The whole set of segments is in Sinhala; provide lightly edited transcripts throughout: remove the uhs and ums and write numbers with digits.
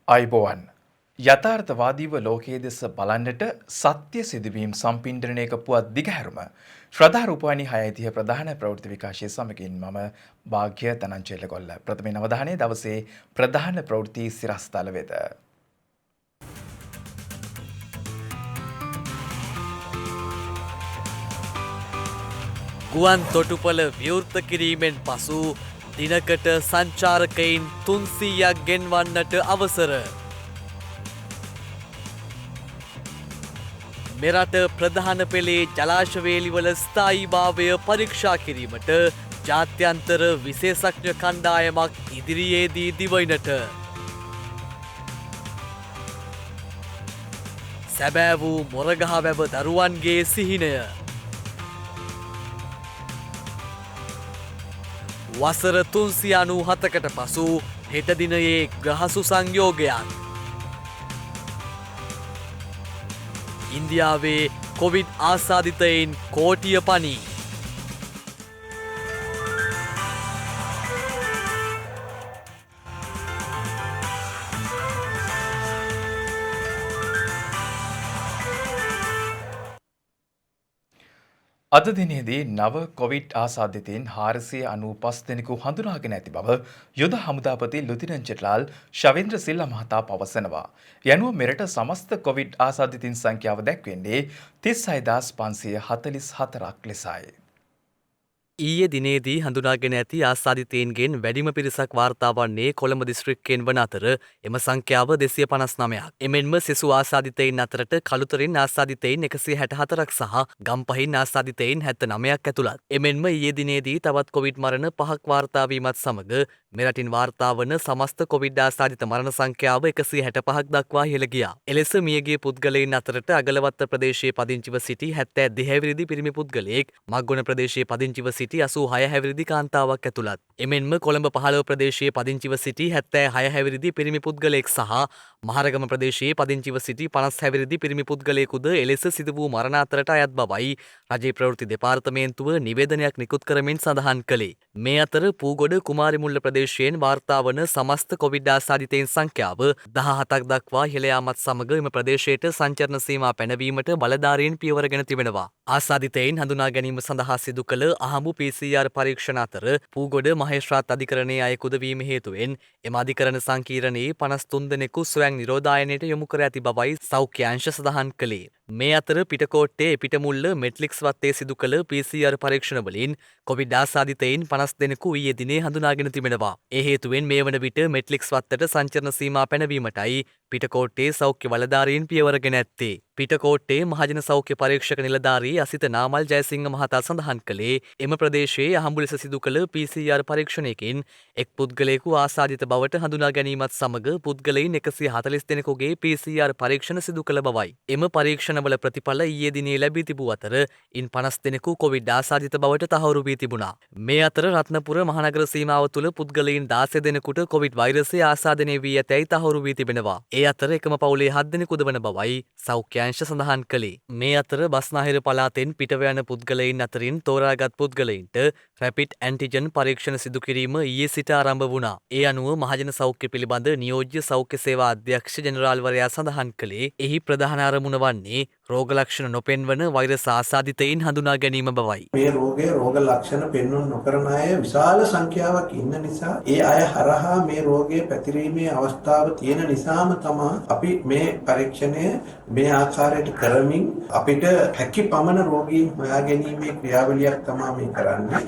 අයිබෝවන් යථාර්ථවාදීව ලෝකයේ දෙස බලන්නට සත්‍ය සිදුවීම් සම්පින්ඩනයක පුවත් දිගහැරුම ශ්‍රද්ධා රූපවාහිනී 6:30 ප්‍රධාන ප්‍රවෘත්ති විකාශය සමගින් මම භාග්‍ය තනංචෙල්ල කොල්ල ප්‍රථමයෙන් අවධානය දවසේ ප්‍රධාන ප්‍රවෘත්ති සිරස්තල වෙත. ගුවන් තොටුපළ විවෘත කිරීමෙන් පසු දිනකට සංචාරකයින් 300ක් ගෙන්වන්නට අවසර. මෙරට ප්‍රධාන පෙළේ ජලාශවේලිවල ස්ථායීභාවය පරීක්ෂා කිරීමට ජාත්‍යන්තර විශේෂඥ කණ්ඩායමක් ඉදිරියේදී දිවයිනට. සැබෑ වූ මොරගහවැව දරුවන්ගේ සිහිනය. වසර 397කට පසු හෙට දිනයේ ග්‍රහසු සංයෝගයක්. ඉන්දියාවේ කොවිඩ් ආසාදිතයින් කෝටිය පනී. අද දිනේදී නව කොවිඩ් ආසාදිතයින් 495 දෙනෙකු හඳුනාගෙන ඇති බව යුද හමුදාපති ලුතිනන්ට් ජෙනරාල් ශවේන්ද්‍ර සිල්වා මහතා පවසනවා. යනුව මෙරට සමස්ත කොවිඩ් ආසාදිතයින් සංඛ්‍යාව දැක්වෙන්නේ 36544ක් ලෙසයි. ඊයේ දිනේදී හඳුනාගෙන ඇති ආසාදිතයින්ගෙන් වැඩිම පිරිසක් වාර්තා වන්නේ කොළඹ දිස්ත්‍රික්කයෙන් වන අතර එම සංඛ්‍යාව 259ක්. එමෙන්ම සෙසු ආසාදිතයින් අතරට කළුතරින් ආසාදිතයින් 164ක් සහ ගම්පහින් ආසාදිතයින් 79ක් ඇතුළත්. එමෙන්ම ඊයේ දිනේදී තවත් කොවිඩ් මරණ 5ක් වාර්තා වීමත් සමග මෙරටින් වාර්තා වන සමස්ත කොවිඩ් ආසාදිත මරණ සංඛ්‍යාව 165ක් දක්වා ඉහළ ගියා. එලෙස මියගිය පුද්ගලයන් අතරට අගලවත්ත ප්‍රදේශයේ පදිංචිව සිටි 72 හැවිරිදි පිරිමි පුද්ගලයෙක්, මග්ගොන ප්‍රදේශයේ පදිංචිව සිටි 86 හැවිරිදි කාන්තාවක් ඇතුළත්. එමෙන්ම කොළඹ 15 ප්‍රදේශයේ පදිංචිව සිටි 76 හැවිරිදි පිරිමි පුද්ගලයෙක් සහ මහරගම ප්‍රදේශයේ පදිංචිව සිටි 50 හැවිරිදි පිරිමි පුද්ගලයෙකුද එලෙස සිදු වූ මරණ අතරට අයත් බවයි රජයේ ප්‍රවෘත්ති දෙපාර්තමේන්තුව නිවේදනයක් නිකුත් කරමින් සඳහන් කළේ. මේ අතර පූගොඩ කුමාරිමුල්ල ප්‍රදේශයෙන් වාර්තා වන සමස්ත කොවිඩ් ආසාදිතයින් සංඛ්‍යාව 17ක් දක්වා ඉහළ යාමත් සමග එම ප්‍රදේශයට සංචරණ සීමා පැනවීමට බලධාරීන් පියවරගෙන තිබෙනවා. ආසාදිතයින් හඳුනා ගැනීම සඳහා සිදු කළ අහඹු PCR පරීක්ෂණ අතර පූගොඩ මහේස්ත්‍රාත් අධිකරණයේ අයෙකුද වීම හේතුවෙන් එම අධිකරණ සංකීර්ණයේ 53 දෙනෙකු ස්වයං නිරෝධායනයට යොමු කර ඇති බවයි සෞඛ්‍ය අංශ සඳහන් කළේ. මේ අතර පිටකෝට්ටේ පිටමුල්ල මෙට්ලික්ස් වත්තේ සිදු කළ PCR පරීක්ෂණ වලින් කොවිඩ් ආසාදිතයින් 50 දෙනෙකු ඊයේ දිනේ හඳුනාගෙන තිබෙනවා. ඒ හේතුවෙන් මේ වන විට මෙට්ලික්ස් වත්තට සංචරණ සීමා පැනවීමටයි පිටකෝට්ටේ සෞඛ්‍ය බලධාරීන් පියවරගෙන ඇත්තේ. පිටකෝට්ටේ මහජන සෞඛ්‍ය පරීක්ෂක නිලධාරී අසිත නාමල් ජයසිංහ මහතා සඳහන් කළේ එම ප්‍රදේශයේ අහඹු ලෙස සිදු කළ PCR පරීක්ෂණයකින් එක් පුද්ගලයෙකු ආසාදිත බවට හඳුනා ගැනීමත් සමග පුද්ගලයින් 140 දෙනෙකුගේ PCR පරීක්ෂණ සිදු කළ බවයි. එම පරීක්ෂණවල ප්‍රතිඵල ඊයේ දිනේ ලැබී තිබූ අතර ඉන් 50 දෙනෙකු කොවිඩ් ආසාදිත බවට තහවුරු වී තිබුණා. මේ අතර රත්නපුර මහනගර සීමාව තුළ පුද්ගලයින් 16 දෙනෙකුට කොවිඩ් වෛරසය ආසාදනය වී ඇතැයි තහවුරු වී තිබෙනවා. ඒ අතර එකම පවුලේ 7 දෙනෙකුද වන බවයි සෞඛ්‍ය අංශ සඳහන් කළේ. මේ අතර බස්නාහිර පළාතෙන් පිටව යන පුද්ගලයින් අතරින් තෝරාගත් පුද්ගලයින්ට රැපිඩ් ඇන්ටිජන් පරීක්ෂණ සිදු කිරීම ඊයේ සිට ආරම්භ වුණා. ඒ අනුව මහජන සෞඛ්‍ය පිළිබඳ නියෝජ්‍ය සෞඛ්‍ය සේවා අධ්‍යක්ෂ ජෙනරාල්වරයා සඳහන් කළේ එහි ප්‍රධාන අරමුණ වන්නේ රෝග ලක්ෂණ නොපෙන්වන වෛරස් ආසාදිතයින් හඳුනා ගැනීම බවයි. මේ රෝගයේ රෝග ලක්ෂණ පෙන්වන්න නොකරන අය විශාල සංඛ්‍යාවක් ඉන්න නිසා ඒ අය හරහා මේ රෝගය පැතිරීමේ අවස්ථාව තියෙන නිසාම තමයි අපි මේ පරීක්ෂණය මේ ආකාරයට කරමින් අපිට හැකි පමණ රෝගීන් හොයා ගැනීමේ ක්‍රියාවලියක් තමයි මේ කරන්නේ.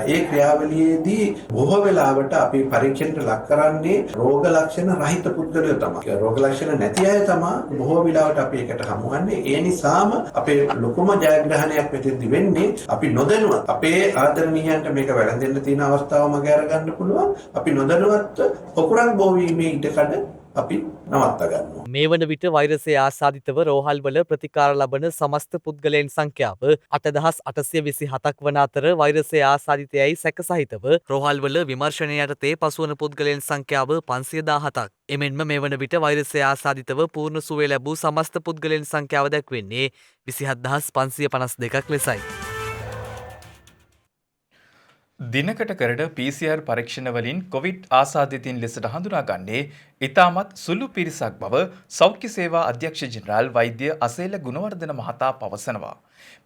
ඒ ක්‍රියාවලියේදී බොහෝ වෙලාවට අපි පරීක්ෂණයට ලක් කරන්නේ රෝග ලක්ෂණ රහිත පුද්ගලයෝ තමයි. රෝග ලක්ෂණ නැති අය තමයි බොහෝ වෙලාවට අපි ඒකට හමුවන්නේ. ඒ නිසාම අපේ ලොකුම ජයග්‍රහණයක් මෙතෙන්දි වෙන්නේ අපි නොදැනුවත් අපේ ආදරණීයන්ට මේක වැළඳෙන්න තියෙන අවස්ථාව මග අරගන්න පුළුවන්. අපි නොදැනුවත් පොකුරක් බෝවීමේ ඉඩකඩ අපි නවත්ත ගන්නවා. මේ වන විට වෛරසය ආසාදිතව රෝහල්වල ප්‍රතිකාර ලබන සමස්ත පුද්ගලයන් සංඛ්‍යාව 8827ක් වන අතර වෛරසය ආසාදිතයයි සැක සහිතව රෝහල්වල විමර්ශනය යටතේ පසුවන පුද්ගලයන් සංඛ්‍යාව 517ක්. එමෙන්ම මේ වන විට වෛරසය ආසාදිතව පූර්ණ සුවය ලැබූ සමස්ත පුද්ගලයන් සංඛ්‍යාව දැක්වෙන්නේ 27552ක් ලෙසයි. දිනකට කරන PCR පරීක්ෂණවලින් කොවිඩ් ආසාදිතයින් ලෙසට හඳුනාගන්නේ ඉතාමත් සුළු පිරිසක් බව සෞඛ්‍ය සේවා අධ්‍යක්ෂ ජෙනරාල් වෛද්‍ය අසේල ගුණවර්ධන මහතා පවසනවා.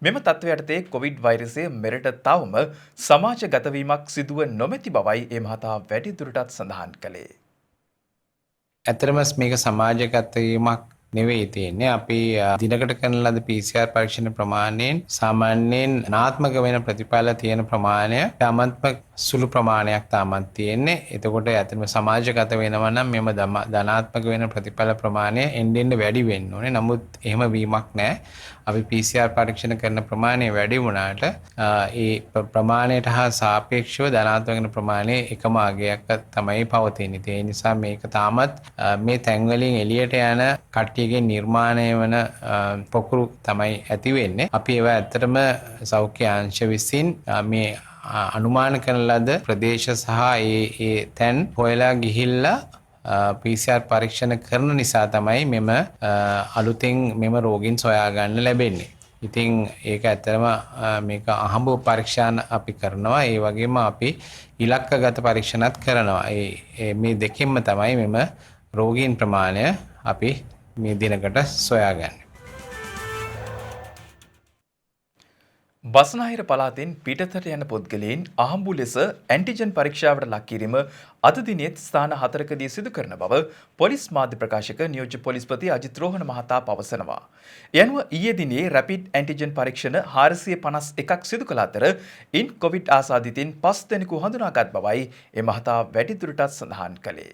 මෙම තත්ත්ව යටතේ කොවිඩ් වෛරසය මෙරට තවම සමාජගත වීමක් සිදුව නොමැති බවයි ඒ මහතා වැඩිදුරටත් සඳහන් කළේ. ඇතරම මේක සමාජගත වීමක් නෙවෙයි තියෙන්නේ. අපි දිනකට කරන ලද PCR පරීක්ෂණ ප්‍රමාණයෙන් සාමාන්‍යයෙන් නාත්මක වෙන ප්‍රතිඵල තියෙන ප්‍රමාණය තාමත්ම සුළු ප්‍රමාණයක් තාමත් තියෙන්නේ. එතකොට ඇත්තටම සමාජගත වෙනවා නම් මෙම ධනාත්මක වෙන ප්‍රතිඵල ප්‍රමාණය එන්න වැඩි වෙන්න ඕනේ. නමුත් එහෙම වීමක් නැහැ. අපි PCR පරීක්ෂණ කරන ප්‍රමාණය වැඩි වුණාට ඒ ප්‍රමාණයට හා සාපේක්ෂව ධනාත්මක වෙන ප්‍රමාණය එකම අගයක් තමයි පවතින්නේ. ඒ නිසා මේක තාමත් මේ තැන්වලින් එළියට යන කට්ටියගේ නිර්මාණය වන පොකුරු තමයි ඇති වෙන්නේ. අපි ඒවා ඇත්තටම සෞඛ්‍ය අංශ විසින් මේ අනුමාන කරන ලද ප්‍රදේශ සහ ඒ තැන් හොයලා ගිහිල්ලා PCR පරීක්ෂණ කරන නිසා තමයි මෙම අලුතෙන් මෙම රෝගීන් සොයාගන්න ලැබෙන්නේ. ඉතින් ඒක ඇත්තටම මේක අහඹ පරීක්ෂණ අපි කරනවා. ඒ වගේම අපි ඉලක්කගත පරීක්ෂණත් කරනවා. මේ දෙකෙන්ම තමයි මෙම රෝගීන් ප්‍රමාණය අපි මේ දිනකට සොයාගන්නේ. බස්නාහිර පළාතෙන් පිටතට යන පුද්ගලයන් අහඹු ලෙස ඇන්ටිජන් පරීක්ෂාවට ලක් කිරීම අද දිනෙත් ස්ථාන 4කදී සිදු කරන බව පොලිස් මාධ්‍ය ප්‍රකාශක නියෝජ්‍ය පොලිස්පති අජිත් රෝහණ මහතා පවසනවා. ඒ අනුව ඊයේ දිනේ රැපිඩ් ඇන්ටිජන් පරීක්ෂණ 451ක් සිදු කළ අතර ඉන් කොවිඩ් ආසාදිතයින් 5 දෙනෙකු හඳුනාගත් බවයි ඒ මහතා වැඩිදුරටත් සඳහන් කළේ.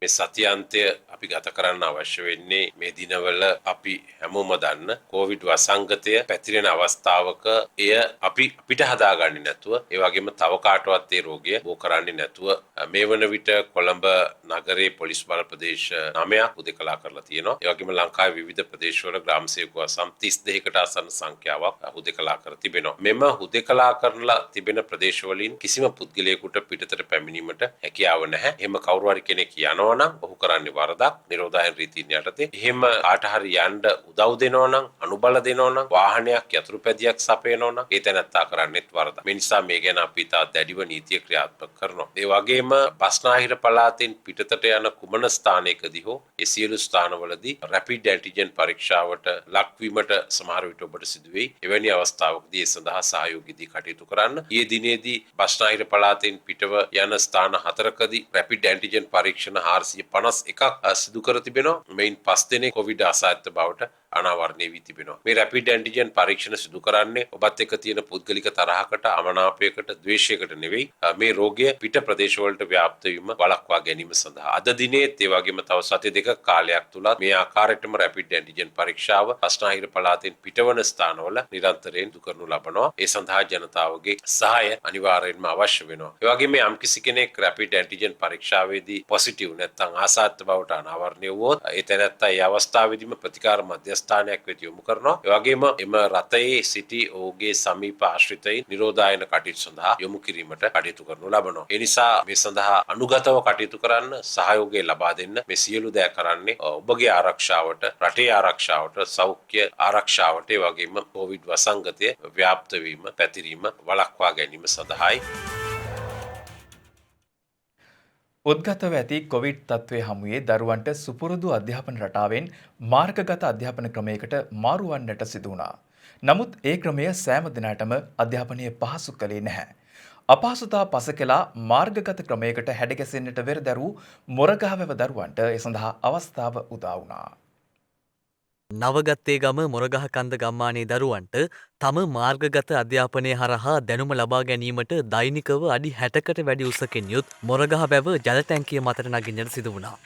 මේ සතියාන්තය අපි ගත කරන්න අවශ්‍ය වෙන්නේ මේ දිනවල අපි හැමෝම දන්න කොවිඩ් වසංගතය පැතිරෙන අවස්ථාවක එය අපිට හදාගන්නේ නැතුව ඒ වගේම තව කාටවත් ඒ රෝගය බෝ කරන්නේ නැතුව මේ වන විට කොළඹ නගරයේ පොලිස් බල ප්‍රදේශ 9ක් හුදකලා කරලා තියෙනවා. ඒ වගේම ලංකාවේ විවිධ ප්‍රදේශවල ග්‍රාම සේවකව සම් 32කට ආසන්න සංඛ්‍යාවක් හුදකලා කර තිබෙනවා. මෙම හුදකලා කරලා තිබෙන ප්‍රදේශවලින් කිසිම පුද්ගලයෙකුට පිටතට පැමිණීමට හැකියාව නැහැ. එහෙම කවුරු හරි කෙනෙක් යනවා නම් ඔහු කරන්නේ වරදක් නිරෝධායන රීතීන් යටතේ. එහෙම කාට හරි යන්න උදව් දෙනවා නම් අනුබල දෙනවා නම් වාහනයක් යතුරුපැදියක් සපයනවා නම් ඒ තැනත්තා කරන්නේත් වරදක්. මේ නිසා මේ ගැන අපි තා දැඩිව නීතිය ක්‍රියාත්මක කරනවා. ඒ වගේම බස්නාහිර පළාතෙන් පිටතට යන කුමන ස්ථානයකදී හෝ ඒ සියලු ස්ථානවලදී රැපිඩ් ඇන්ටිජන් පරීක්ෂාවට ලක්වීමට සමහර විට ඔබට සිදු වෙයි. එවැනි අවස්ථාවකදී ඒ සඳහා සහයෝගීදී කටයුතු කරන්න. ඊයේ දිනේදී බස්නාහිර පළාතෙන් පිටව යන ස්ථාන 4කදී රැපිඩ් ඇන්ටිජන් පරීක්ෂණ 451ක් සිදු කර තිබෙනවා. මෙයින් 5 දෙනෙක් කොවිඩ් ආසාදිත බවට අනාවරණය වී තිබෙනවා. මේ රැපිඩ් ඇන්ටිජන් පරීක්ෂණ සිදු කරන්නේ ඔබත් එක්ක තියෙන පුද්ගලික තරහකට, අමනාපයකට, ද්වේෂයකට නෙවෙයි. මේ රෝගය පිට ප්‍රදේශවලට ව්‍යාප්ත වීම වළක්වා ගැනීම සඳහා. අද දිනේත් ඒ වගේම තව සති දෙක කාලයක් තුලත් මේ ආකාරයටම රැපිඩ් ඇන්ටිජන් පරීක්ෂාව බස්නාහිර පළාතෙන් පිටවන ස්ථානවල නිරන්තරයෙන් සිදු කරනු ලබනවා. ඒ සඳහා ජනතාවගේ සහාය අනිවාර්යයෙන්ම අවශ්‍ය වෙනවා. ඒ වගේම යම්කිසි කෙනෙක් රැපිඩ් ඇන්ටිජන් පරීක්ෂාවේදී පොසිටිව් නැත්නම් ආසාදිත බවට අනාවරණය වුවොත් ඒ තැනත්තා ඒ අවස්ථාවේදීම ප්‍රතිකාර මධ්‍යස්ථානයක් වෙත යොමු කරනවා. ඒ වගේම එම රථයේ සිටි ඔහුගේ සමීප ආශ්‍රිතයින් නිරෝධායන කටයුතු සඳහා යොමු කිරීමට කටයුතු කරනු ලබනවා. ඒ නිසා මේ සඳහා අනුගතව කටයුතු කරන්න, සහයෝගය ලබා දෙන්න මේ සියලු දෑ කරන්නේ ඔබගේ ආරක්ෂාවට, රටේ ආරක්ෂාවට, සෞඛ්‍ය ආරක්ෂාවට, ඒ වගේම කොවිඩ් වසංගතය ව්‍යාප්ත වීම, පැතිරීම වළක්වා ගැනීම සඳහායි. උද්ගතව ඇති කොවිඩ් තත්ත්වය හමුවේ දරුවන්ට සුපුරුදු අධ්‍යාපන රටාවෙන් මාර්ගගත අධ්‍යාපන ක්‍රමයකට මාරු වන්නට සිදු වුණා. නමුත් ඒ ක්‍රමය සෑම දිනටම අධ්‍යාපනය පහසු කළේ නැහැ. අපහසුතා පස කළා මාර්ගගත ක්‍රමයකට හැඩගැසෙන්නට වෙරදැරූ මොරගහවැව දරුවන්ට ඒ සඳහා අවස්ථාව උදා වුණා. නවගත්තේ ගම මොරගහකන්ද ගම්මානයේ දරුවන්ට තම මාර්ගගත අධ්‍යාපනය හරහා දැනුම ලබා ගැනීමට දෛනිකව අඩි 60කට වැඩි උසකින් යුත් මොරගහවැව ජල ටැංකිය මතට නගින්නට සිදු වුණා.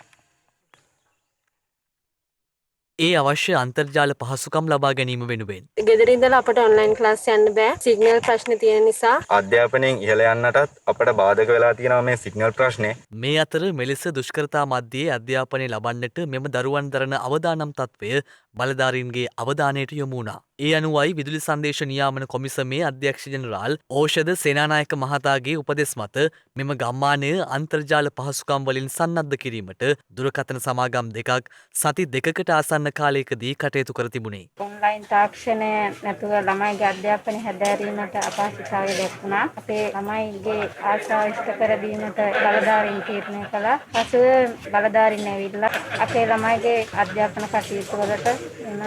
ඒ අවශ්‍ය අන්තර්ජාල පහසුකම් ලබා ගැනීම වෙනුවෙන් ගෙදර ඉඳලා අපට ඔන්ලයින් ක්ලාස් යන්න බෑ. සිග්නල් ප්‍රශ්න තියෙන නිසා අධ්‍යාපනයෙන් ඉහළ යන්නටත් අපට බාධක වෙලා තියෙනවා මේ සිග්නල් ප්‍රශ්නේ. මේ අතර මෙලෙස දුෂ්කරතා මධ්‍යයේ අධ්‍යාපනය ලබන්නට මෙම දරුවන් දරන අවදානම් තත්ත්වය බලධාරීන්ගේ අවධානයට යොමු වුණා. ඒ අනුවයි විදුලි සංදේශ නියාමන කොමිසමේ අධ්‍යක්ෂ ජෙනරාල් ඖෂධ සේනානායක මහතාගේ උපදෙස් මත මෙම ගම්මානය අන්තර්ජාල පහසුකම් වලින් සන්නද්ධ කිරීමට දුරකථන සමාගම් දෙකක් සති දෙකකට ආසන්න කාලයකදී කටයුතු කර තිබුණේ. ඔන්ලයින් තාක්ෂණය නැතුව ළමයිගේ අධ්‍යාපනය හැදෑරීමට අපහසුතාවය දැක්වුණා. අපේ ළමයිගේ ආශාව ඉෂ්ට කර දීමට බලධාරීන් තීරණය කළා. පසුව බලධාරීන් ඇවිල්ලා අපේ ළමයිගේ අධ්‍යාපන කටයුතු වලට එන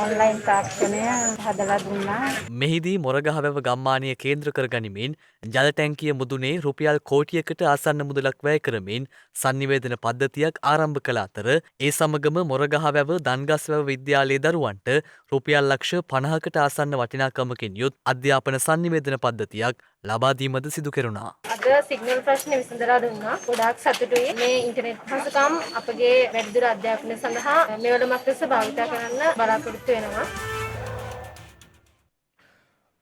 ඔන්ලයින් තාක්ෂණය හදලා දුන්නා. මෙහිදී මොරගහවැව ගම්මානය කේන්ද්‍ර කර ගනිමින් ජල ටැංකිය මුදුනේ රුපියල් කෝටියකට ආසන්න මුදලක් වැය කරමින් sannivedana පද්ධතියක් ආරම්භ කළ අතර ඒ සමගම මොරගහවැව දන්ගස්වැව විද්‍යාලයේ දරුවන්ට රුපියල් ලක්ෂ 50කට ආසන්න වටිනාකමකින් යුත් අධ්‍යාපන sannivedana පද්ධතියක් ලබා දීමද සිදු කෙරුණා. අද සිග්නල් ප්‍රශ්නේ විසඳලා දුන්නා. ගොඩාක් සතුටුයි. මේ ඉන්ටර්නෙට් පහසුකම් අපගේ වැඩිදුර අධ්‍යාපනය සඳහා මෙවලමක් ලෙස භාවිත කරන්න බලාපොරොත්තු වෙනවා.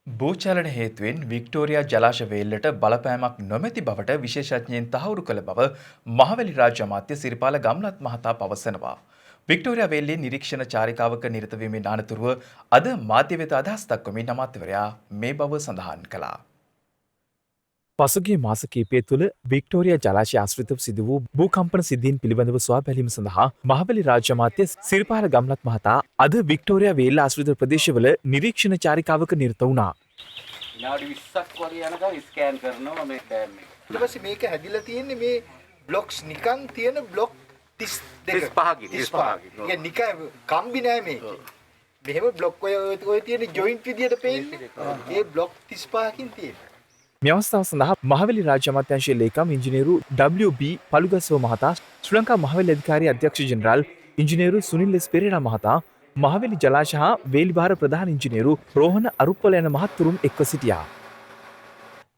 භූචලන හේතුවෙන් වික්ටෝරියා ජලාශ වේල්ලට බලපෑමක් නොමැති බවට විශේෂඥයින් තහවුරු කළ බව මහවැලි රාජ්‍ය අමාත්‍ය සිරිපාල ගම්ලත් මහතා පවසනවා. වික්ටෝරියා වේල්ලේ නිරීක්ෂණ චාරිකාවක නිරත වීමෙන් අනතුරුව අද මාධ්‍ය වෙත අදහස් දක්වමින් අමාත්‍යවරයා මේ බව සඳහන් කළා. පසුගිය මාස කීපය තුළ වික්ටෝරියා ජලාශය ආශ්‍රිතව සිදු වූ භූකම්පන සිද්ධීන් පිළිබඳව සොයා බැලීම සඳහා මහවැලි රාජ්‍ය අමාත්‍ය සිරිපාල ගම්ලත් මහතා අද වික්ටෝරියා වේල්ල ආශ්‍රිත ප්‍රදේශවල නිරීක්ෂණ චාරිකාවක නිරත වුණා. විනාඩි 20ක් වගේ යනකම් ස්කෑන් කරනවා මේ ඩෑම් එක. ඊට පස්සේ මේක හැදිලා තියෙන්නේ මේ බ්ලොක්ස් නිකන් තියෙන බ්ලොක් 35කින්. ඒ නිකන් කම්බි නෑ මේකේ. මෙහෙම බ්ලොක් ඔය තියෙන ජොයින්ට් විදියට පේන්නේ. ඒ බ්ලොක් 35කින් තියෙනවා. මේ අවස්ථාව සඳහා මහවැලි රාජ්‍ය අමාත්‍යාංශයේ ලේකම් ඉංජිනේරු WB පළුගස්සව මහතා, ශ්‍රී ලංකා මහවැලි අධිකාරිය අධ්‍යක්ෂ ජෙනරාල් ඉංජිනේරු සුනිල් එස් පෙරේරා මහතා, මහවැලි ජලාශ හා වේලිභාර ප්‍රධාන ඉංජිනේරු රෝහණ අරුප්පල යන මහත්වරුන් එක්ව සිටියා.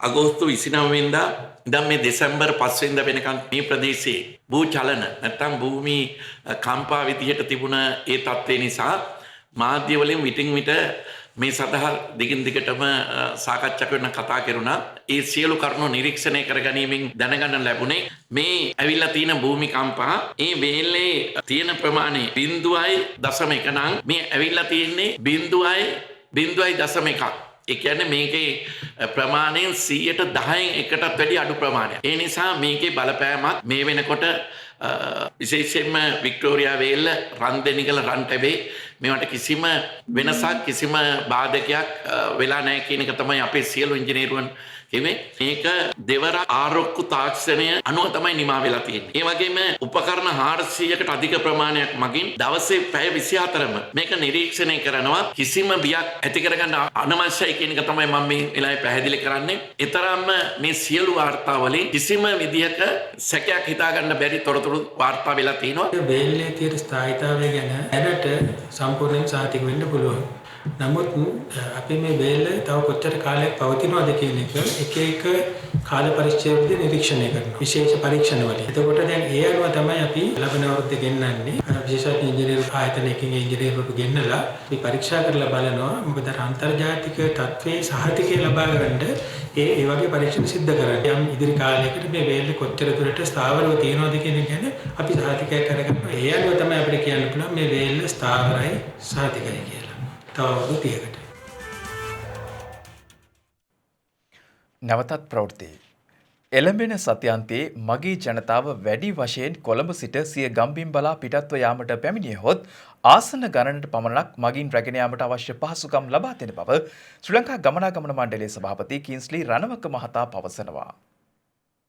අගෝස්තු 29 වෙනිදා ඉඳන් මේ දෙසැම්බර් 5 වෙනිදා වෙනකන් මේ ප්‍රදේශයේ භූචලන නැත්නම් භූමි කම්පා විදිහට තිබුණ ඒ තත්ත්වය නිසා මාධ්‍ය වලින් විටින් විට මේ සඳහා දිගින් දිගටම සාකච්ඡා කරන කතා කරුණා. ඒ සියලු කරුණු නිරීක්ෂණය කර ගැනීමෙන් දැනගන්න ලැබුණේ මේ ඇවිල්ලා තියෙන භූමි කම්පා ඒ වේලේ තියෙන ප්‍රමාණය 0.1 නම් මේ ඇවිල්ලා තියෙන්නේ 0.1. ඒ කියන්නේ මේකේ ප්‍රමාණයෙන් 10%න් එකටත් වැඩි අඩු ප්‍රමාණයක්. ඒ නිසා මේකේ බලපෑමක් මේ වෙනකොට විශේෂයෙන්ම වික්ටෝරියා වේල්ල රන්දෙනිගල රන්ටැබේ මේවට කිසිම වෙනසක් කිසිම බාධකයක් වෙලා නැහැ කියන එක තමයි අපේ සියලු ඉංජිනේරුවන් කිව්වේ. මේක දෙවර ආරොක්කු තාක්ෂණය අනුව තමයි නිමා වෙලා තියෙන්නේ. ඒ වගේම උපකරණ 400කට අධික ප්‍රමාණයක් මගින් දවසේ පැය 24ම මේක නිරීක්ෂණය කරනවා. කිසිම බියක් ඇති කරගන්න අනවශ්‍යයි කියන එක තමයි මම මේ වෙලාවේ පැහැදිලි කරන්නේ. ඒතරම්ම මේ සියලු වාර්තා වලින් කිසිම විදිහක සැකයක් හිතාගන්න බැරි තොරතුරු වාර්තා වෙලා තියෙනවා. වේල්ලේ තියෙන ස්ථායීතාවය ගැන දැනට සම්පූර්ණයෙන් සාතික වෙන්න පුළුවන්. නමුත් අපි මේ වේල්ල තව කොච්චර කාලයක් පවතිනවද කියන එක එක කාල පරිච්ඡේදයේදී නිරීක්ෂණය කරනවා. විශේෂ පරීක්ෂණ වලින්. එතකොට දැන් ඒ අනුව තමයි අපි ලබන අවුරුද්දේ ගෙන්නන්නේ. විශේෂඥ ඉංජිනේරු ආයතනයකින් ඉංජිනේරුවරු ගෙන්නලා අපි පරීක්ෂා කරලා බලනවා. මොකද අන්තර්ජාතික තත්ත්වයේ සහතිකය ලබා ගන්න ඒ වගේ පරීක්ෂණ සිද්ධ කරන්නේ. යම් ඉදිරි කාලයකට මේ වේල්ල කොච්චර දුරට ස්ථාවරව තියෙනවද කියන එක ගැන අපි සහතිකයක් කරගන්නවා. ඒ අනුව තමයි අපිට කියන්න පුළුවන් මේ වේල්ල ස්ථාවරයි සහතිකයි කියලා. නැවතත් ප්‍රවෘත්ති. එළඹෙන සත්‍යන්තයේ මගේ ජනතාව වැඩි වශයෙන් කොළඹ සිට සිය ගම්බිම් බලා පිටත්ව යාමට පැමිණියහොත් ආසන ගණනට පමණක් මගින් රැගෙන යාමට අවශ්‍ය පහසුකම් ලබා දෙන බව ශ්‍රී ලංකා ගමනාගමන මණ්ඩලයේ සභාපති කින්ස්ලි රණවක මහතා පවසනවා.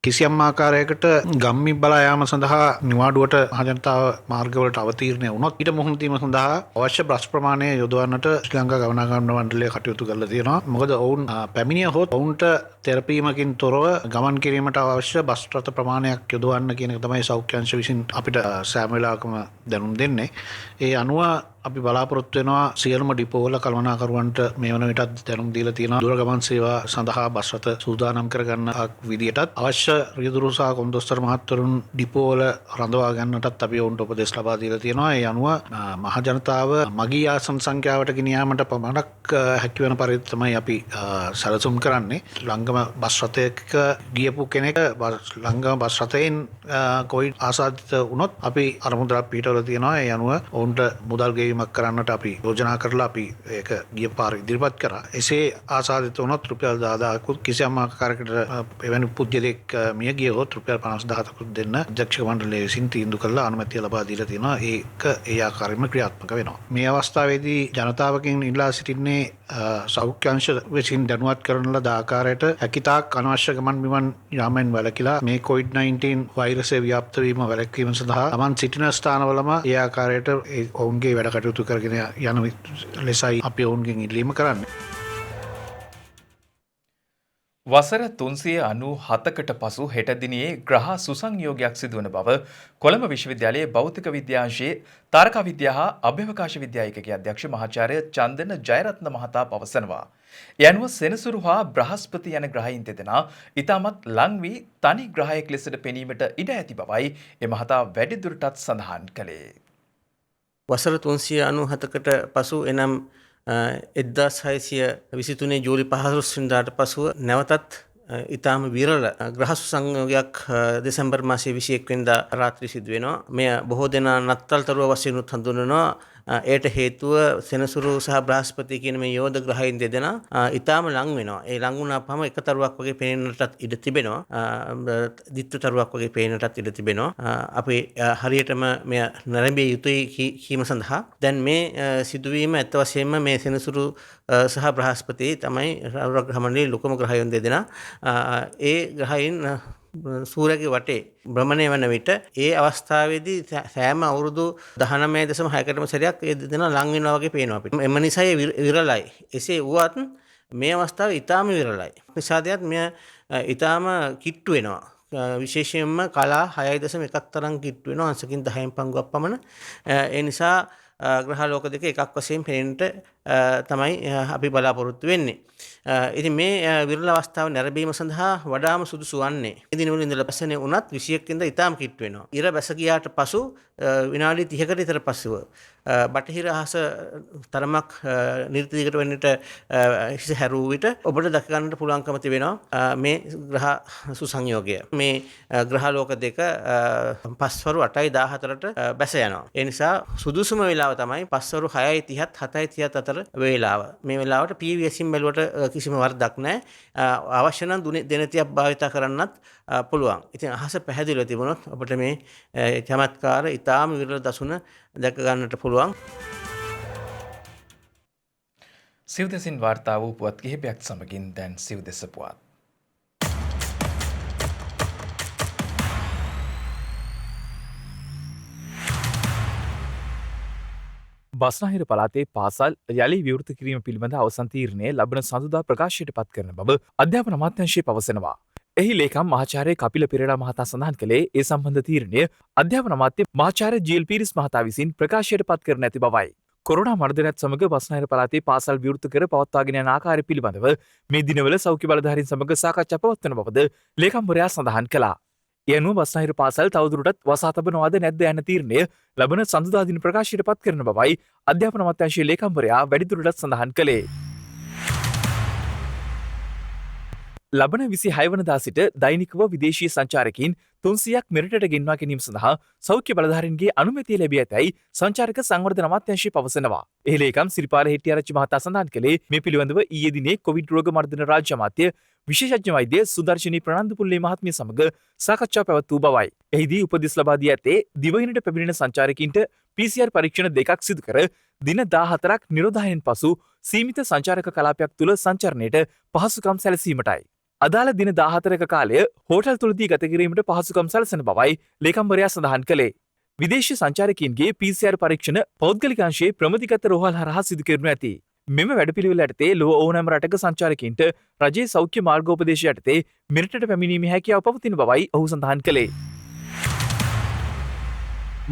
කිසියම් ආකාරයකට ගම්මි බලා යාම සඳහා නිවාඩුවට මහජනතාව මාර්ගවලට අවතීර්ණය වුණොත් ඊට මුහුණ දීම සඳහා අවශ්‍ය බස් ප්‍රමාණය යොදවන්නට ශ්‍රී ලංකා ගමනාගමන මණ්ඩලය කටයුතු කරලා තියෙනවා. මොකද ඔවුන් පැමිණියහොත් ඔවුන්ට තෙරපීමකින් තොරව ගමන් කිරීමට අවශ්‍ය බස් රථ ප්‍රමාණයක් යොදවන්න කියන එක තමයි සෞඛ්‍ය අංශ විසින් අපිට සෑම වෙලාවකම දැනුම් දෙන්නේ. ඒ අනුව අපි බලාපොරොත්තු වෙනවා සියලුම ඩිපෝවල කළමනාකරුවන්ට මේ වන විටත් දැනුම් දීලා තියෙනවා. දුර ගමන් සේවා සඳහා බස් රථ සූදානම් කරගන්න විදියටත් අවශ්‍ය රියදුරු සහ කොන්දොස්තර මහත්වරුන් ඩිපෝවල රඳවා ගන්නටත් අපි ඔවුන්ට උපදෙස් ලබා දීලා තියෙනවා. ඒ අනුව මහ ජනතාව මගී ආසන සංඛ්‍යාවට ගෙන යාමට පමණක් හැකි වෙන පරිදි තමයි අපි සැලසුම් කරන්නේ. ලංගම බස් රථයක ගියපු කෙනෙක් ලංගම බස් රථයෙන් කොවිඩ් ආසාදිත වුණොත් අපි අරමුදලක් පිටවලා තියෙනවා. ඒ අනුව ඔවුන්ට මුදල් ගෙවීම කිරීමක් කරන්නට අපි යෝජනා කරලා අපි ඒක ගිය පාර ඉදිරිපත් කරා. එසේ ආසාදිත වුණොත් රුපියල් 10000කුත් කිසියම් ආකාරයකට එවැනි පුද්ගලෙක් මිය ගියොත් රුපියල් 50000කුත් දෙන්න අධ්‍යක්ෂක මණ්ඩලය විසින් තීන්දුව කළා අනුමැතිය ලබා දීලා තියෙනවා. ඒක ඒ ආකාරයෙන්ම ක්‍රියාත්මක වෙනවා. මේ අවස්ථාවේදී ජනතාවගෙන් ඉල්ලා සිටින්නේ සෞඛ්‍ය අංශ විසින් දැනුවත් කරන ලද ආකාරයට හැකිතාක් අනවශ්‍ය ගමන් බිමන් යාමෙන් වැළකීලා මේ COVID-19 වෛරසය ව්‍යාප්ත වීම වැළැක්වීම සඳහා තමන් සිටින ස්ථානවලම ඒ ආකාරයට ඔවුන්ගේ වැඩ කටයුතු කරගෙන යන ලෙසයි අපි ඔවුන්ගෙන් ඉල්ලීම කරන්නේ. වසර 397කට පසු හෙට දිනේ ග්‍රහ සුසංයෝගයක් සිදුවන බව කොළඹ විශ්වවිද්‍යාලයේ භෞතික විද්‍යාංශයේ තාරකා විද්‍යා හා අභ්‍යවකාශ විද්‍යා ඒකකයේ අධ්‍යක්ෂ මහාචාර්ය චන්දන ජයරත්න මහතා පවසනවා. ඒ අනුව සෙනසුරු හා බ්‍රහස්පති යන ග්‍රහයින් දෙදෙනා ඉතාමත් ලං වී තනි ග්‍රහයෙක් ලෙසට පෙනීමට ඉඩ ඇති බවයි ඒ මහතා වැඩිදුරටත් සඳහන් කළේ. වසර 397කට පසු එනම් 1623 ජූලි 15 වෙනිදාට පසුව නැවතත් ඉතාම විරල ග්‍රහ සංයෝගයක් දෙසැම්බර් මාසයේ 21 වෙනිදා රාත්‍රී සිදු වෙනවා. මෙය බොහෝ දෙනා නත්තල් තරුව වශයෙන් හඳුන්වනවා. ඒට හේතුව සෙනසුරු සහ බ්‍රහස්පති කියන මේ යෝධ ග්‍රහයන් දෙදෙනා ඉතාම ලං වෙනවා. ඒ ලං වුණාම එක තරුවක් වගේ පේන්නටත් ඉඩ තිබෙනවා. දිත්තු තරුවක් වගේ පේන්නටත් ඉඩ තිබෙනවා. අපි හරියටම මෙය නැරඹිය යුතුයි කීම සඳහා දැන් මේ සිදුවීම ඇත්ත වශයෙන්ම මේ සෙනසුරු සහ බ්‍රහස්පති තමයි ග්‍රහ මණ්ඩලයේ ලොකුම ග්‍රහයන් දෙදෙනා. ඒ ග්‍රහයන් සූර්යගේ වටේ භ්‍රමණය වන විට ඒ අවස්ථාවේදී සෑම අවුරුදු 19.6කටම සැරයක් ඒ දෙදෙනා ලං වෙනවා වගේ පේනවා අපිට. එම නිසා විරලයි. එසේ වුවත් මේ අවස්ථාව ඊටාම විරලයි. නිසාදයක් මෙය ඊටාම කිට්ටු වෙනවා. විශේෂයෙන්ම කලා 6.1ක් තරම් කිට්ටු වෙනවා. අංශකින් 10න් පංගුවක් පමණ. ඒ නිසා ග්‍රහලෝක දෙක එකක් වශයෙන් පේන්නට තමයි අපි බලාපොරොත්තු වෙන්නේ. ඉතින් මේ විරල අවස්ථාව නැරඹීම සඳහා වඩාම සුදුසු වන්නේ මේ දිනවල ඉඳලා පස්සනේ වුණත් 21 වෙනිදා ඉතාම කිට්ටු වෙනවා. ඉර බැස ගියාට පසු විනාඩි 30කට විතර පසුව බටහිර අහස තරමක් නිර්තීකට වෙන්නට හිස හැරූ විට ඔබට දක ගන්නට පුළුවන්කම තිබෙනවා මේ ග්‍රහ සුසංයෝගය. මේ ග්‍රහලෝක දෙක පස්වරු 8:14ට බැස යනවා. ඒ නිසා සුදුසුම වේලාව තමයි පස්වරු 6:30ත් 7:30ත් අතර වේලාව. මේ වෙලාවට PVSින් බැලුවට කිසිම වරදක් නැහැ. අවශ්‍ය නම් දිනතියක් භාවිත කරන්නත් පුළුවන්. ඉතින් අහස පැහැදිලිව තිබුණොත් අපිට මේ චමත්කාර ඊටාම විරල දසුන දැක ගන්නට පුළුවන්. සිව්දෙසින් වාර්තා වූ පුවත් කිහිපයක් සමගින් දැන් සිව්දෙස පුවත්. බස්නාහිර පළාතේ පාසල් යළි විවෘත කිරීම පිළිබඳ අවසන් තීරණය ලබන සඳුදා ප්‍රකාශයට පත් කරන බව අධ්‍යාපන අමාත්‍යාංශය පවසනවා. එහි ලේකම් මහාචාර්ය කපිල පෙරේරා මහතා සඳහන් කළේ ඒ සම්බන්ධ තීරණය අධ්‍යාපන අමාත්‍ය මහාචාර්ය ජී.එල්. පීරිස් මහතා විසින් ප්‍රකාශයට පත් කර නැති බවයි. කොරෝනා මර්ධනයත් සමග බස්නාහිර පළාතේ පාසල් විවෘත කර පවත්වාගෙන යන ආකාරය පිළිබඳව මේ දිනවල සෞඛ්‍ය බලධාරීන් සමග සාකච්ඡා පවත්වන බවද ලේකම්වරයා සඳහන් කළා. ඒ අනුව බස්නාහිර පාසල් තවදුරටත් වසා තබනවාද නැද්ද යන තීරණය ලබන සඳුදා දින ප්‍රකාශයට පත් කරන බවයි අධ්‍යාපන අමාත්‍යාංශයේ ලේකම්වරයා වැඩිදුරටත් සඳහන් කළේ. ලබන 26 වනදා සිට දෛනිකව විදේශීය සංචාරකයින් 300ක් මෙරටට ගෙන්වා ගැනීම සඳහා සෞඛ්‍ය බලධාරීන්ගේ අනුමැතිය ලැබී ඇතැයි සංචාරක සංවර්ධන අමාත්‍යාංශය පවසනවා. එහි ලේකම් සිරිපාල හෙට්ටිආරච්චි මහතා සඳහන් කළේ මේ පිළිබඳව ඊයේ දිනේ කොවිඩ් රෝග මර්ධන රාජ්‍ය අමාත්‍ය විශේෂඥ වෛද්‍ය සුදර්ශනී ප්‍රනන්දුපුල්ලේ මහත්මිය සමග සාකච්ඡා පැවැත් වූ බවයි. එහිදී උපදෙස් ලබා දී ඇත්තේ දිවයිනට පැමිණෙන සංචාරකයින්ට PCR පරීක්ෂණ දෙකක් සිදු කර දින 14ක් නිරෝධායනෙන් පසු සීමිත සංචාරක කලාපයක් තුළ සංචරණයට පහසුකම් සැලසීමටයි. අදාළ දින 14ක කාලය හෝටල් තුළදී ගත කිරීමට පහසුකම් සැලසෙන බවයි ලේකම්වරයා සඳහන් කළේ. විදේශීය සංචාරකයින්ගේ PCR පරීක්ෂණ පෞද්ගලික අංශයේ ප්‍රමිතිගත රෝහල් හරහා සිදු කරනු ඇති. මෙම වැඩපිළිවෙල යටතේ ලොව ඕනෑම රටක සංචාරකයින්ට රජයේ සෞඛ්‍ය මාර්ගෝපදේශ යටතේ මෙරටට පැමිණීමේ හැකියාව පවතින බවයි ඔහු සඳහන් කළේ.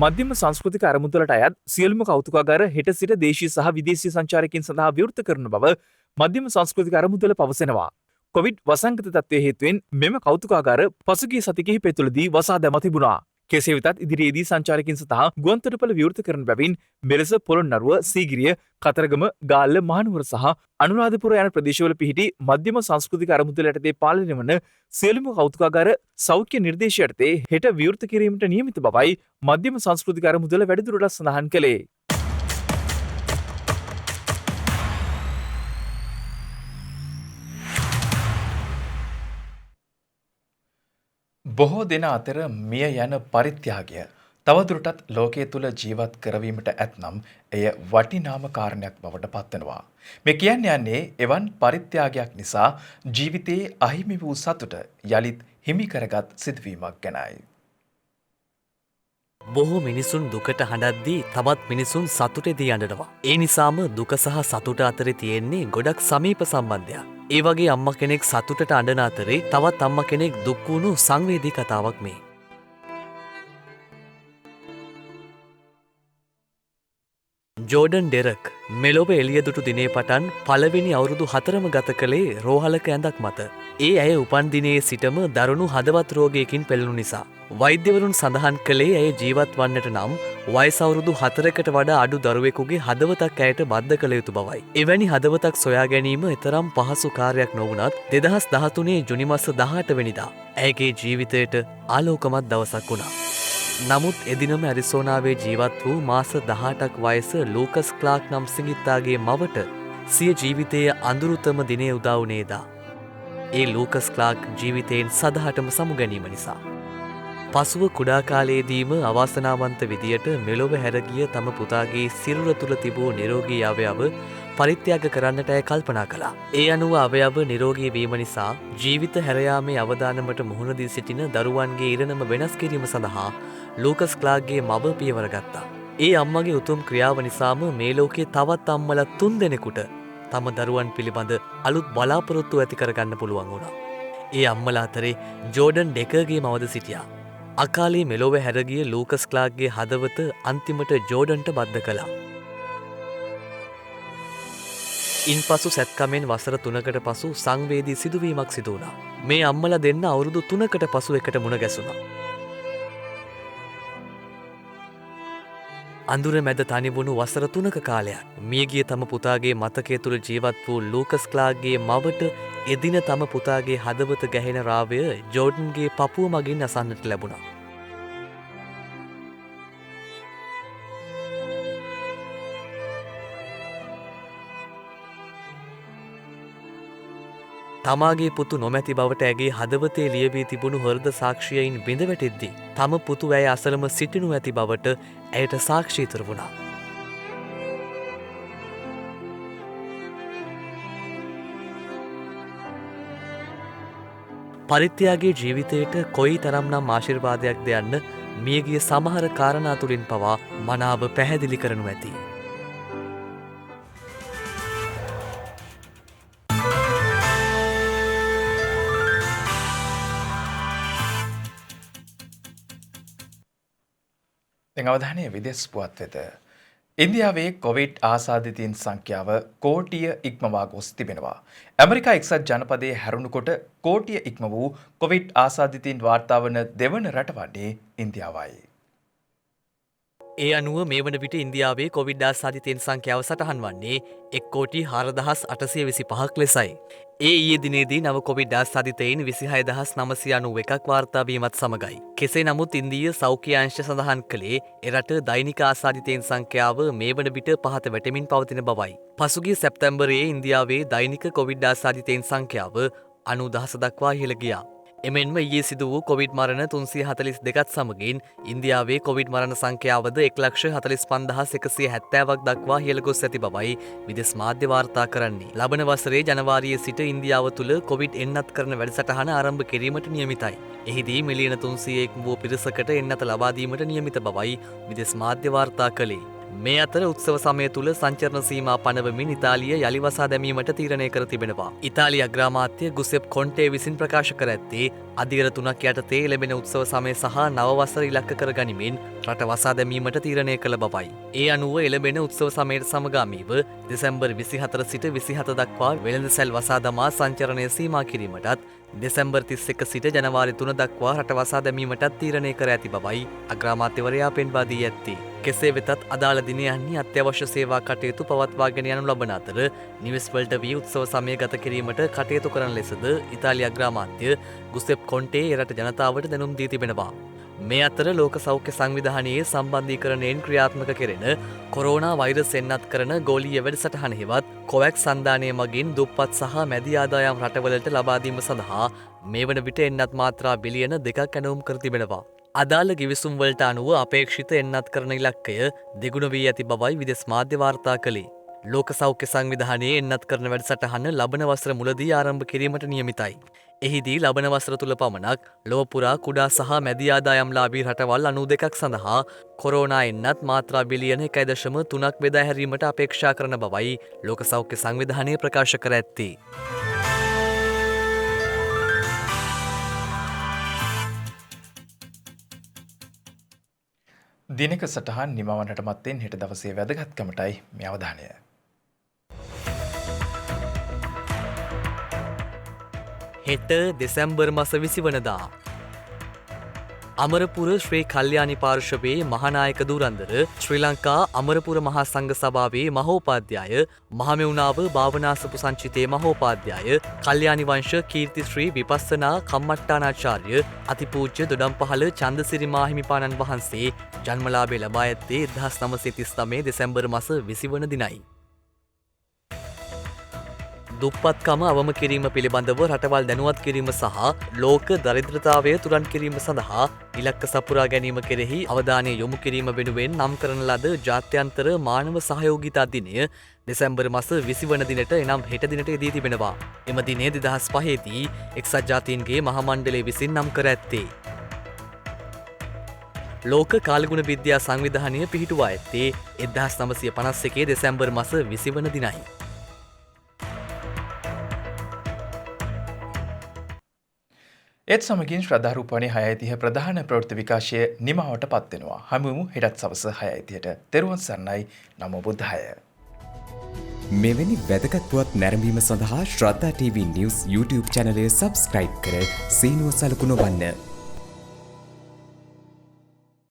මධ්‍යම සංස්කෘතික අරමුදලට අයත් සියලුම කෞතුකාගාර හෙට සිට දේශීය සහ විදේශීය සංචාරකයින් සඳහා විවෘත කරන බව මධ්‍යම සංස්කෘතික අරමුදල පවසනවා. කොවිඩ් වසංගත තත්ත්වය හේතුවෙන් මෙම කෞතුකාගාර පසුගිය සති කිහිපය තුළදී වසා දැම තිබුණා. කෙසේ වෙතත් ඉදිරියේදී සංචාරකයින් සඳහා ගුවන්තොටුපළ විවෘත කරන බැවින් මෙලෙස පොළොන්නරුව, සීගිරිය, කතරගම, ගාල්ල, මහනුවර සහ අනුරාධපුර යන ප්‍රදේශවල පිහිටි මධ්‍යම සංස්කෘතික අරමුදල යටතේ පාලනය වන සියලුම කෞතුකාගාර සෞඛ්‍ය නිර්දේශ යටතේ හෙට විවෘත කිරීමට නියමිත බවයි මධ්‍යම සංස්කෘතික අරමුදල වැඩිදුරටත් සඳහන් කළේ. බොහෝ දෙනා අතර මිය යන පරිත්‍යාගය තවදුරටත් ලෝකයේ තුල ජීවත් කරවීමට ඇතනම් එය වටිනාම කාරණයක් බවට පත්වෙනවා. මේ කියන්නේ එවන් පරිත්‍යාගයක් නිසා ජීවිතයේ අහිමි වූ සතුට යලිත් හිමි කරගත් සිදුවීමක් ගැනයි. බොහෝ මිනිසුන් දුකට හඬද්දී තවත් මිනිසුන් සතුටේදී අඬනවා. ඒ නිසාම දුක සහ සතුට අතරේ තියෙන්නේ ගොඩක් සමීප සම්බන්ධයක්. ඒ වගේ අම්මා කෙනෙක් සතුටට අඬන අතරේ තවත් අම්මා කෙනෙක් දුක් වුණු සංවේදී කතාවක් මේ. ජෝඩන් ඩෙරක් මෙලොව එළියදුටු දිනේ පටන් පළවෙනි අවුරුදු 4ම ගත කළේ රෝහලක ඇඳක් මත. ඒ ඇය උපන් දිනේ සිටම දරුණු හදවත් රෝගයකින් පෙළෙනු නිසා. වෛද්‍යවරුන් සඳහන් කළේ ඇය ජීවත් වන්නට නම් වයස අවුරුදු 4කට වඩා අඩු දරුවෙකුගේ හදවතක් ඇයට බද්ධ කළ යුතු බවයි. එවැනි හදවතක් සොයා ගැනීම එතරම් පහසු කාර්යයක් නොවුනත් 2013 ජුනි මාස 18 වෙනිදා ඇයගේ ජීවිතයට ආලෝකමත් දවසක් වුණා. නමුත් එදිනම ඇරිසෝනාවේ ජීවත් වූ මාස 18ක් වයස ලූකස් ක්ලාක් නම් සිඟිත්තාගේ මවට සිය ජීවිතයේ අඳුරුතම දිනේ උදා වුණේදා. ඒ ලූකස් ක්ලාක් ජීවිතයෙන් සදහටම සමු ගැනීම නිසා. පසුව කුඩා කාලයේදීම අවාසනාවන්ත විදියට මෙලොව හැරගිය තම පුතාගේ සිරුර තුල තිබූ නිරෝගී අවයව පරිත්‍යාග කරන්නට ඇය කල්පනා කළා. ඒ අනුව අවයව නිරෝගී වීම නිසා ජීවිත හැරයාමේ අවදානමට මුහුණ දී සිටින දරුවන්ගේ ඉරණම වෙනස් කිරීම සඳහා ලූකස් ක්ලාක්ගේ මව පියවර ගත්තා. ඒ අම්මගේ උතුම් ක්‍රියාව නිසාම මේ ලෝකයේ තවත් අම්මලා 3 දෙනෙකුට තම දරුවන් පිළිබඳ අලුත් බලාපොරොත්තු ඇති කරගන්න පුළුවන් වුණා. ඒ අම්මලා අතරේ ජෝඩන් ඩෙකර්ගේ මවද සිටියා. අකාලේ මෙලොව හැරගිය ලූකස් ක්ලාක්ගේ හදවත අන්තිමට ජෝඩන්ට බද්ධ කළා. ඉන්පසු සැත්කමෙන් වසර 3කට පසු සංවේදී සිදුවීමක් සිදු වුණා. මේ අම්මලා දෙන්න අවුරුදු 3කට පසු එකට මුණ ගැසුණා. අඳුර මැද තනිවුණු වසර 3ක කාලයක් මියගිය තම පුතාගේ මතකය තුළ ජීවත් වූ ලූකස් ක්ලාක්ගේ මවට එදින තම පුතාගේ හදවත ගැහෙන රාවය ජෝඩන්ගේ පපුව මගින් අසන්නට ලැබුණා. තමාගේ පුතු නොමැති බවට ඇගේ හදවතේ ලියවී තිබුණු හෘද සාක්ෂියයින් බිඳවැටෙද්දී තම පුතු ඇය අසලම සිටිනු ඇති බවට ඇයට සාක්ෂි ඉතුරු වුණා. පරිත්‍යාගයේ ජීවිතයට කොයි තරම්නම් ආශිර්වාදයක්ද යන්න මියගිය සමහර කාරණා තුලින් පවා මනාව පැහැදිලි කරනු ඇති. දැන් අවධානය විදේශ පුවත් වෙත. ඉන්දියාවේ කොවිඩ් ආසාදිතයින් සංඛ්‍යාව කෝටිය ඉක්මවා ගොස් තිබෙනවා. ඇමරිකා එක්සත් ජනපදයේ හැරුණුකොට කෝටිය ඉක්ම වූ කොවිඩ් ආසාදිතයින් වාර්තා වන දෙවන රට වන්නේ ඉන්දියාවයි. ඒ අනුව මේ වන විට ඉන්දියාවේ කොවිඩ් ආසාදිතයින් සංඛ්‍යාව සටහන් වන්නේ 1,48,825ක් ලෙසයි. ඒ ඊයේ දිනේදී නව කොවිඩ් ආසාදිතයින් 26,991ක් වාර්තා වීමත් සමගයි. කෙසේ නමුත් ඉන්දීය සෞඛ්‍ය අංශ සඳහන් කළේ එරට දෛනික ආසාදිතයින් සංඛ්‍යාව මේ වන විට පහත වැටෙමින් පවතින බවයි. පසුගිය සැප්තැම්බරයේ ඉන්දියාවේ දෛනික කොවිඩ් ආසාදිතයින් සංඛ්‍යාව 90,000 දක්වා ඉහළ ගියා. එමෙන්ම ඊයේ සිදු වූ කොවිඩ් මරණ 342ත් සමගින් ඉන්දියාවේ කොවිඩ් මරණ සංඛ්‍යාවද 1,45,170ක් දක්වා ඉහළ ගොස් ඇති බවයි විදේශ මාධ්‍ය වාර්තා කරන්නේ. ලබන වසරේ ජනවාරියේ සිට ඉන්දියාව තුළ කොවිඩ් එන්නත් කරන වැඩසටහන ආරම්භ කිරීමට නියමිතයි. එහිදී මිලියන 300ක් වූ පිරිසකට එන්නත ලබා දීමට නියමිත බවයි විදේශ මාධ්‍ය වාර්තා කළේ. මේ අතර උත්සව සමය තුළ සංචරණ සීමා පනවමින් ඉතාලිය යළි වසා දැමීමට තීරණය කර තිබෙනවා. ඉතාලිය අග්‍රාමාත්‍ය ගුසෙප් කොන්ටේ විසින් ප්‍රකාශ කර ඇත්තේ අධිකර 3ක් යටතේ ලැබෙන උත්සව සමය සහ නව වසර ඉලක්ක කර ගනිමින් රට වසා දැමීමට තීරණය කළ බවයි. ඒ අනුව එළඹෙන උත්සව සමයට සමගාමීව දෙසැම්බර් 24 සිට 27 දක්වා වෙළඳසැල් වසා දමා සංචරණය සීමා කිරීමටත් දෙසැම්බර් 31 සිට ජනවාරි 3 දක්වා රට වසා දැමීමටත් තීරණය කර ඇති බවයි අග්‍රාමාත්‍යවරයා පෙන්වා දී ඇත්තේ. කෙසේ වෙතත් අදාළ දිනයන්හි අත්‍යවශ්‍ය සේවා කටයුතු පවත්වාගෙන යනු ලබන අතර නිවෙස් වලට වී උත්සව සමය ගත කිරීමට කටයුතු කරන ලෙසද ඉතාලිය අග්‍රාමාත්‍ය ගුසෙප් කොන්ටේ රට ජනතාවට දැනුම් දී තිබෙනවා. මේ අතර ලෝක සෞඛ්‍ය සංවිධානයේ සම්බන්ධීකරණයෙන් ක්‍රියාත්මක කෙරෙන කොරෝනා වෛරස් එන්නත් කරන ගෝලීය වැඩසටහන හෙවත් කොවැක්ස් සන්ධානය මගින් දුප්පත් සහ මැදි ආදායම් රටවලට ලබා දීම සඳහා මේ වන විට එන්නත් මාත්‍රා බිලියන 2ක් ඇනවුම් කර තිබෙනවා. අදාළ ගිවිසුම් වලට අනුව අපේක්ෂිත එන්නත් කරන ඉලක්කය දෙගුණ වී ඇති බවයි විදෙස් මාධ්‍ය වාර්තා කළේ. ලෝක සෞඛ්‍ය සංවිධානයේ එන්නත් කරන වැඩසටහන ලබන වසර මුලදී ආරම්භ කිරීමට නියමිතයි. එහිදී ලබන වසර තුල පමණක් ලොව පුරා කුඩා සහ මැදි ආදායම්ලාභී රටවල් 92ක් සඳහා කොරෝනා එන්නත් මාත්‍රා බිලියන 1.3ක් බෙදා හැරීමට අපේක්ෂා කරන බවයි ලෝක සෞඛ්‍ය සංවිධානය ප්‍රකාශ කර ඇත්තේ. දිනක සටහන් නිමවන්නට මත්තෙන් හෙට දවසේ වැදගත්කමටයි මේ අවධානය. හෙට දෙසැම්බර් මස 20 වනදා අමරපුර ශ්‍රී කල්යාණි පාර්ශවයේ මහානායක දුරන්දර ශ්‍රී ලංකා අමරපුර මහා සංඝ සභාවේ මහෝපාධ්‍යාය මහමෙවුනාව භාවනාසපු සංචිතේ මහෝපාධ්‍යාය කල්යාණි වංශ කීර්තිශ්‍රී විපස්සනා කම්මට්ටානාචාර්ය අතිපූජ්‍ය දොඩම්පහළ චන්දසිරි මාහිමිපාණන් වහන්සේ ජන්මලාභය ලබා ඇත්තේ 1939 දෙසැම්බර් මාස 20 වන දිනයි. දුප්පත්කම අවම කිරීම පිළිබඳව රටවල් දැනුවත් කිරීම සහ ලෝක දරිද්‍රතාවය තුරන් කිරීම සඳහා ඉලක්ක සපුරා ගැනීම කෙරෙහි අවධානය යොමු කිරීම වෙනුවෙන් නම් කරන ලද ජාත්‍යන්තර මානව සහයෝගිතා දිනය දෙසැම්බර් මාස 20 වන දිනට එනම් හෙට දිනට යෙදී තිබෙනවා. එම දිනය 2005 දී එක්සත් ජාතීන්ගේ මහා මණ්ඩලය විසින් නම් කර ඇත්තේ. ලෝක කාලගුණ විද්‍යා සංවිධානය පිහිටුවා ඇත්තේ 1951 දෙසැම්බර් මාස 20 වන දිනයි. ඒත් සමගින් ශ්‍රද්ධාරූපවාහිනී 6:30 ප්‍රධාන ප්‍රවෘත්ති විකාශය නිමවට පත්වෙනවා. හමුවෙමු හෙටත් සවස 6:30ට. තෙරුවන් සරණයි. නමෝ බුද්ධාය. මෙවැනි වැදගත් පුවත් නැරඹීම සඳහා ශ්‍රද්ධා TV News YouTube channel එක subscribe කර සීනුව සලකුණ වන්න.